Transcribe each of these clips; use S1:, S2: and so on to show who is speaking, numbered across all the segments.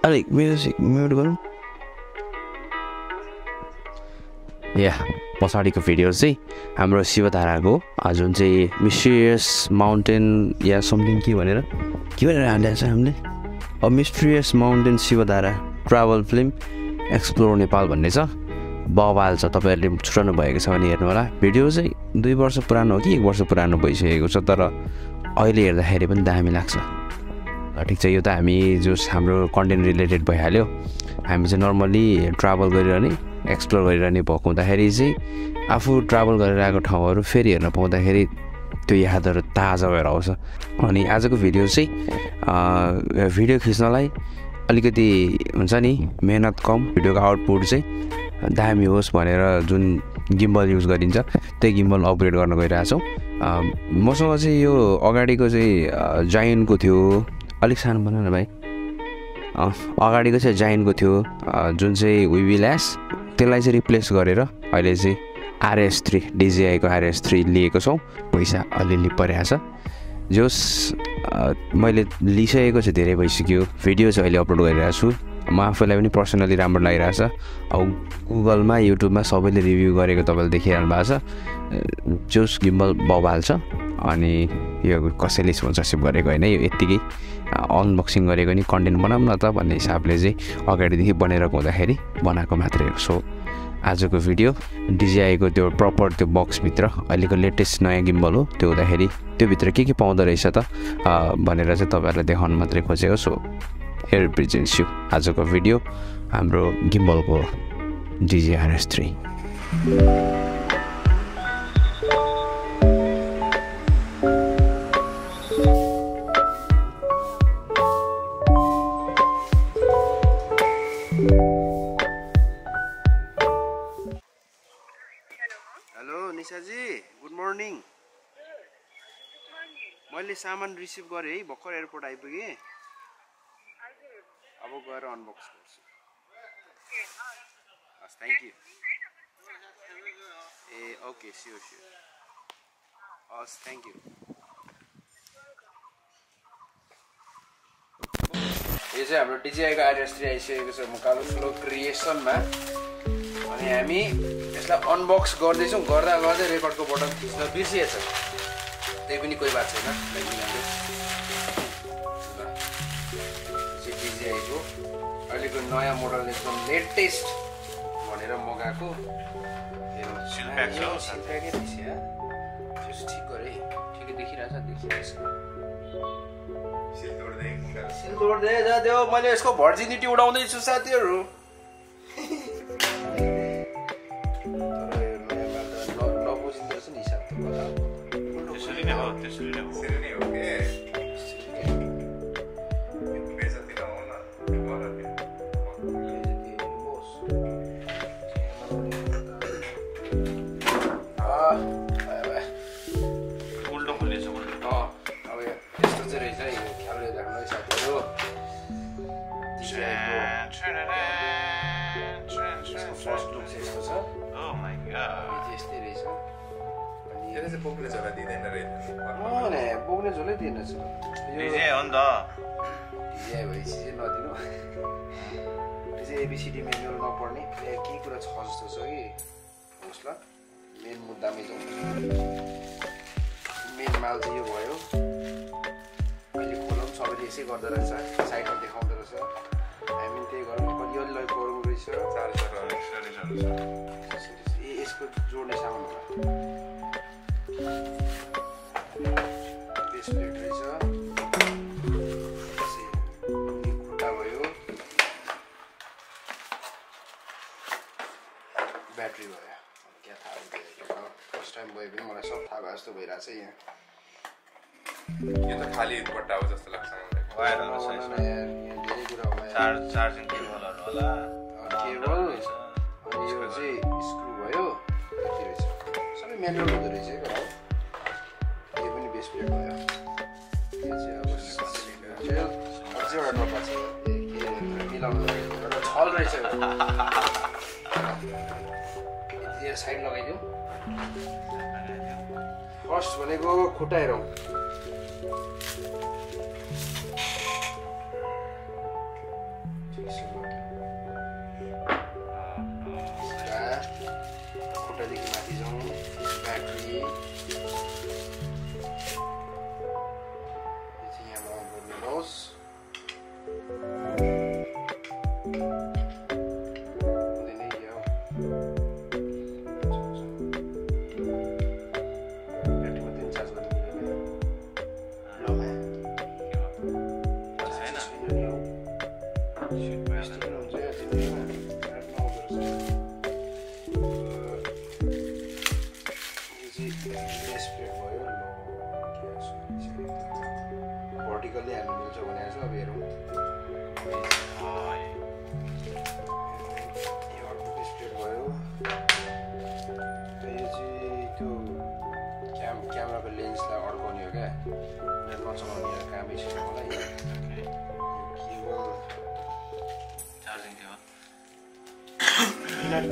S1: अलिक music mute गरौँ या पछाडिको भिडियो चाहिँ हाम्रो शिवधाराको जुन चाहिँ मिस्टिरियस माउन्टेन या समथिङ के भनेर हालेको छ हामीले mysterious mountain Shivdhara travel film explore Nepal भन्ने छ बवाल छ तपाईहरुले छुटाउनु भएको छ भने हेर्नु होला भिडियो चाहिँ 2 वर्ष पुरानो हो कि 1 वर्ष पुरानो भइसकेको छ तर अहिले हेर्दाखेरि पनि दामी लाग्छ ठीक छ यो त हामी जस हाम्रो कन्टेन्ट रिलेटेड भइहाल्यो हामी चाहिँ नर्मली ट्राभल गरिरहने एक्सप्लोर गरिरहने भएको हुँदाखेरि चाहिँ आफू ट्राभल गरेर आएको ठाउँहरू फेरि हेर्न पाउँदाखेरि त्यो यादहरू ताजा भएर आउँछ अनि आजको भिडियो चाहिँ भिडियो खिच्नलाई अलिकति हुन्छ नि मेहनत कम भिडियोको आउटपुट चाहिँ दामी होस् भनेर जुन गिम्बल युज गरिन्छ त्यही गिम्बल अपग्रेड गर्न गइरहेछौँ मसँग चाहिँ यो अगाडिको चाहिँ जायन्टको थियो अलिक सानो बना न भाइ अगाडिको चाहिँ जायन्टको थियो जुन चाहिँ विविल्यास त्यसलाई चाहिँ रिप्लेस गरेर अहिले चाहिँ RS3 DJI को RS3 लिएको छौँ पैसा अलिअलि परेको छ जोस मैले लिइसकेको छ धेरै भइसक्यो भिडियो चाहिँ अहिले अपलोड गरिरहेको छु म आफूलाई पनि पर्सनली राम्रो लागिरहेछ अब गुगलमा युट्युबमा सबैले रिभ्यू गरेको तपाईँले देखिरहनु भएको छ जोस गिम्बल बवाल छ अनि यो कसैले स्पोन्सरसिप गरेको होइन यो यत्तिकै अनबक्सिङ गरेको नि कन्टेन्ट बनाऊँ न त भन्ने हिसाबले चाहिँ अगाडिदेखि बनेर हुँदाखेरि बनाएको मात्रै हो सो आजको भिडियो DJI को त्यो प्रपर त्यो बक्सभित्र अहिलेको लेटेस्ट नयाँ गिम्बल हो त्यो हुँदाखेरि त्योभित्र के पाउँदो रहेछ त भनेर चाहिँ तपाईँहरूलाई देखाउन मात्रै खोजेको सो हियर प्रेजेन्ट्स यु आजको भिडियो हाम्रो गिम्बलको DJI RS3 निशाजी गुड मर्निङ मैले सामान रिसिभ गरेँ है भर्खर एयरपोर्ट आइपुगेँ अब गएर अनबक्स गर्छु हस् thank U A okay sure हस् थ्याङ्क यू यो चाहिँ हाम्रो DJI को RS3 आइसकेको छ मकालु स्लो क्रिएसनमा अनि हामी यसलाई अनबक्स गर्दैछौँ गर्दा गर्दै रेकर्डको बटन थिच्न बिर्सिएछ त्यही पनि कोही बात छैन DJI को अहिलेको नयाँ मोडल एकदम लेटेस्ट भनेर मगाएको ठिक गरे ठिकै देखिरहेछ सिल तोड्दै जाँदै हो मैले यसको भर्जिनिटी उडाउँदैछु साथीहरू बोक्ने झोलै दिएनछ DJI हो नि त DJI भएपछि चाहिँ नदिनु त्यो चाहिँ ABCD मेनुअल नपढ्ने केही कुरा छ जस्तो छ कि होस् ल मेन मुद्दामै जाउँ मेन माल चाहिँ यो भयो अहिले खोलौँ सबैले यसै गर्दो रहेछ साइडमा देखाउँदो रहेछ हामी त्यही गरौँ यो गरौँ रहेछ यसको जोड्ने सामान होला प्लेट रहेछ खुट्टा भयो ब्याट्री भयो क्या थाहा फर्स्ट टाइम गयो पनि मलाई सब थाहा भयो जस्तो भइरहेछ यहाँ यो त खाली बट्टा हो जस्तो लाग्छ मलाई धेरै कुरा हो चार्जिङ केबलहरू होला केबल अनि यो चाहिँ स्क्रु भयो यति रहेछ सबै म्यानुअल हुँदो रहेछ यो पनि बेस प्लेट भयो यो चाहिँ अब अझै एउटा डब्बा छ मिलाउनु एउटा छल रहेछ यति साइड लगाइदिउँ फर्स्ट भनेको खुट्टा हेरौँ
S2: भर्टिकल्ली हामी मिल्छ भनेको छ अब हेरौँ यो अर्को स्प्रेड भयो यो चाहिँ त्यो क्यामेराको लेन्सलाई अड्काउने हो क्या नचलाउने कामै छैन मलाई यो केबल चार्जिङ थियो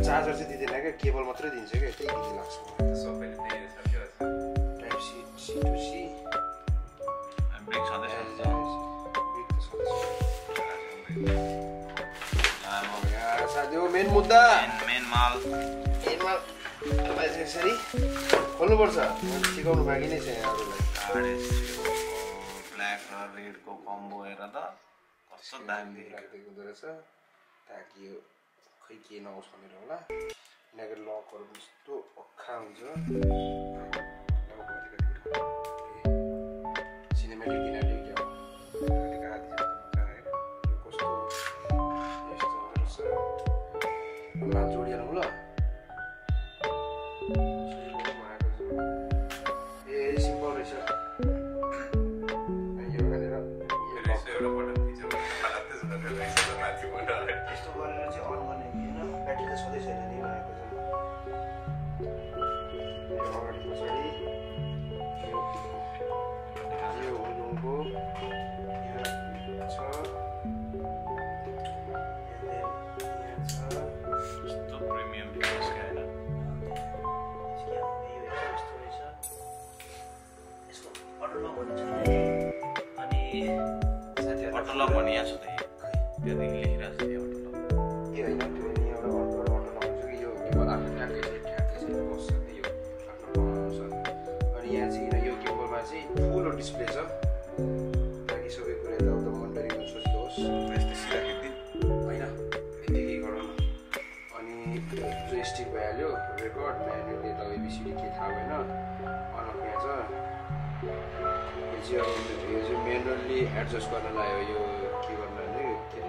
S2: चार्जर चाहिँ दिँदैन क्या केबल मात्रै दिन्छ क्या त्यही दिदी लाग्छ सबैले त्यही type C to C break छँदैछ साथी हो मेन मुद्दा मेन माल यसरी खोल्नुपर्छ सिकाउनु बाँकी नै छ यहाँहरूलाई ब्ल्याक र रेडको कम्बो हेर त कस्तो दामी देखेको हुँदो रहेछ ताकि यो खै के नहोस् भनेर होला यिनीहरूको लकहरू यस्तो अख्खा हुन्छ सिनेमेटिक किनाले क्या कस्तो यस्तो रहेछ माल जोडिहालौँ ल ए सिम्पल रहेछ यो गरेर यस्तो गरेर चाहिँ अन गर्ने होइन ब्याट्री त सधैँ छैन नि भनेको छ अगाडि पछाडि यो हुनुको छ यस्तो प्रिमियम अटोलक भनिया छ त त्यहाँदेखि लेखिरहेको छ यो अटोलक यो होइन त्यो नि एउटा अटोलक हुन्छ कि यो केवल आफ्नो ठ्याक्कै चाहिँ बस्छ यो आफ्नो बनाउँछ अनि यहाँ चाहिँ यो केबलमा चाहिँ ठुलो डिस्प्ले छ ताकि सबै कुरा यताउता मोनिटरिङ सजिलो होस् यस्तै सिधा खिच्दै होइन यतिकै गरौँ अनि जोइस्टिक भइहाल्यो रेकर्ड म्यानुअल यता एबिसिडी के थाहा भएन अनअफ यहाँ छ यो चाहिँ म्यानुअल्ली एडजस्ट गर्नलाई हो यो के गर्नु भने के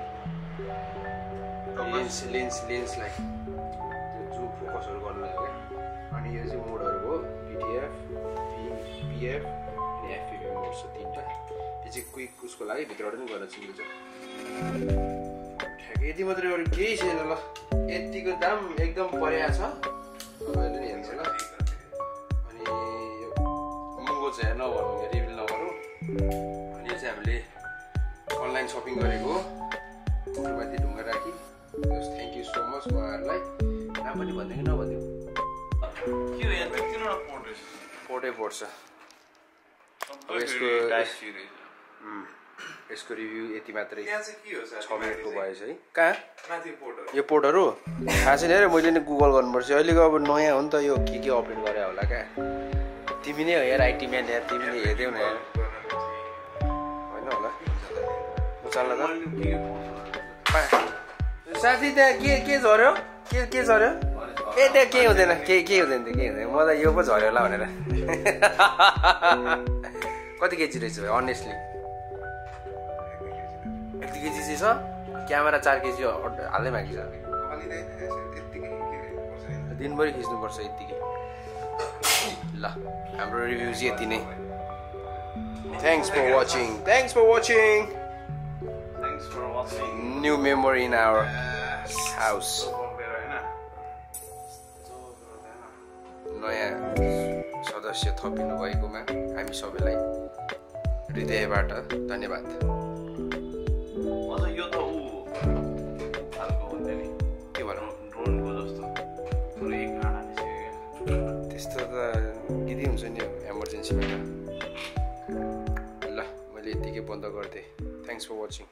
S2: अरे लेन्सलाई त्यो जुम फोकसहरू गर्नलाई हो क्या अनि यो चाहिँ मोडहरू हो पिटिएफ पिएफ अनि एफपिपी मोड छ तिनवटा यो चाहिँ क्विक उसको लागि भित्रबाट पनि गर्न चिन्दैछ ठ्याक्कै यति मात्रै अरू केही छैन ल यतिको दाम एकदम पर्या छ तपाईँले नि हेर्नु ल अनि यो महँगो चाहिँ नभनौँ रिभिल नगरौँ अनि यो चाहिँ हामीले अनलाइन सपिङ गरेको माथि ढुङ्गा राखी थ्याङ्क यू सो मच उहाँहरूलाई नाम पनि भनिदिउँ कि नभनिदिउँ पोर्टै पर्छ यसको रिभ्यू यति मात्रै 6 मिनटको भएछ है कहाँ यो पोर्टहरू थाहा छैन अरे मैले नै गुगल गर्नुपर्छ अहिलेको अब नयाँ हो नि त यो के अपडेट गरे होला क्या तिमी नै हो यार आइटी म्यान यार तिमीले हेर्दैौ न यार होइन होला चल्न त साथी त्यहाँ के झऱ्यो के झऱ्यो ए त्यहाँ केही हुँदैन केही हुँदैन त्यो केही हुँदैन मलाई यो पो झऱ्यो होला भनेर कति केजी रहेछ भाइ अनेस्टली 1 केजी चाहिँ छ क्यामेरा 4 केजी हाल्दै बाँकी छ दिनभरि खिच्नुपर्छ यतिकै ल हाम्रो रिभ्यू चाहिँ यति नै thanks for watching new memory in our house नयाँ सदस्य थपिनु भएकोमा हामी सबैलाई हृदयबाट धन्यवाद यो त के भनौँ ड्रोनको जस्तो त्यस्तो त यदि हुन्छ नि एमर्जेन्सीमा ल मैले यतिकै बन्द गरिदिएँ थ्याङ्क्स फर वाचिङ